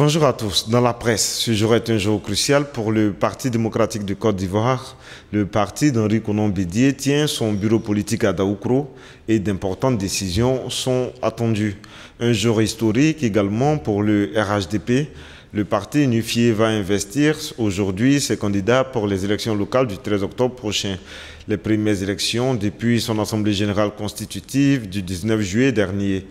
Bonjour à tous. Dans la presse, ce jour est un jour crucial pour le Parti démocratique de Côte d'Ivoire. Le parti d'Henri Konan Bédié tient son bureau politique à Daoukro et d'importantes décisions sont attendues. Un jour historique également pour le RHDP. Le parti unifié va investir aujourd'hui ses candidats pour les élections locales du 13 octobre prochain. Les premières élections depuis son assemblée générale constitutive du 19 juillet dernier.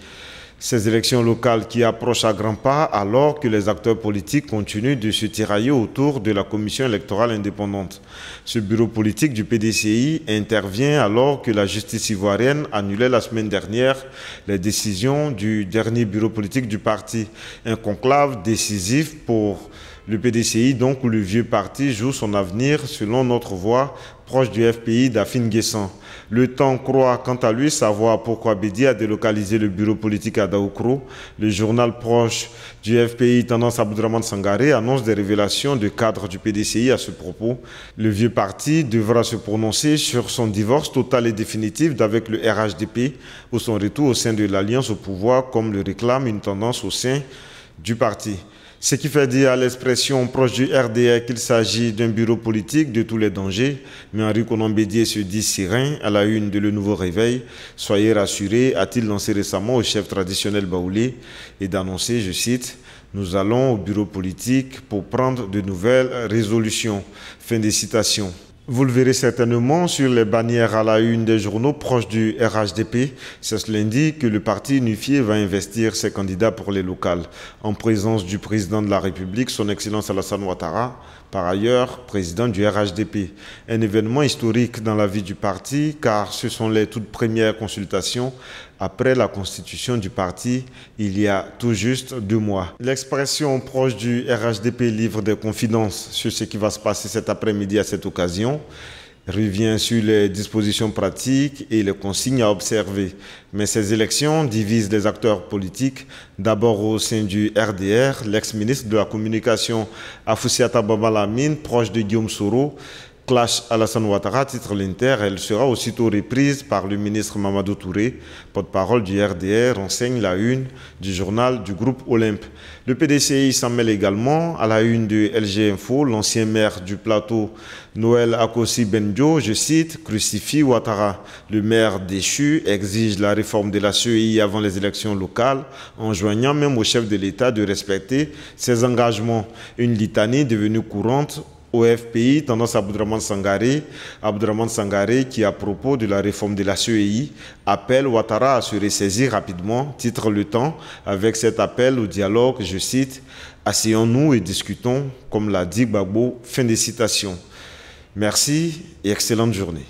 Ces élections locales qui approchent à grands pas alors que les acteurs politiques continuent de se tirailler autour de la commission électorale indépendante. Ce bureau politique du PDCI intervient alors que la justice ivoirienne annulait la semaine dernière les décisions du dernier bureau politique du parti. Un conclave décisif pour le PDCI, donc, où le vieux parti joue son avenir selon notre voix proche du FPI d'Afin Guessan. Le temps croit quant à lui savoir pourquoi Bédié a délocalisé le bureau politique à Daoukro. Le journal proche du FPI, Tendance Abdourahmane Sangaré, annonce des révélations de cadres du PDCI à ce propos. Le vieux parti devra se prononcer sur son divorce total et définitif d'avec le RHDP ou son retour au sein de l'Alliance au pouvoir, comme le réclame une tendance au sein du parti. Ce qui fait dire à l'expression proche du RDR qu'il s'agit d'un bureau politique de tous les dangers, mais Henri Konan Bédié se dit serein à la une de Le Nouveau Réveil. Soyez rassurés, a-t-il lancé récemment au chef traditionnel baoulé, et d'annoncer, je cite, « Nous allons au bureau politique pour prendre de nouvelles résolutions ». Fin des citations. Vous le verrez certainement sur les bannières à la une des journaux proches du RHDP. C'est ce lundi que le parti unifié va investir ses candidats pour les locales, en présence du président de la République, son Excellence Alassane Ouattara, par ailleurs président du RHDP. Un événement historique dans la vie du parti, car ce sont les toutes premières consultations après la constitution du parti il y a tout juste 2 mois. L'expression proche du RHDP livre des confidences sur ce qui va se passer cet après-midi à cette occasion, revient sur les dispositions pratiques et les consignes à observer. Mais ces élections divisent les acteurs politiques. D'abord au sein du RDR, l'ex-ministre de la Communication Afoussiata Baba Lamine, proche de Guillaume Soro, clash Alassane Ouattara, titre l'Inter. Elle sera aussitôt reprise par le ministre Mamadou Touré, porte-parole du RDR, enseigne la une du journal du groupe Olympe. Le PDCI s'en mêle également à la une de LG Info. L'ancien maire du plateau, Noël Akossi Benjo, je cite, crucifie Ouattara. Le maire déchu exige la réforme de la CEI avant les élections locales, enjoignant même au chef de l'État de respecter ses engagements. Une litanie devenue courante au FPI, Tendance Abdourahmane Sangaré qui, à propos de la réforme de la CEI, appelle Ouattara à se ressaisir rapidement, titre Le Temps, avec cet appel au dialogue, je cite, « Asseyons-nous et discutons », comme l'a dit Gbagbo, fin des citations. Merci et excellente journée.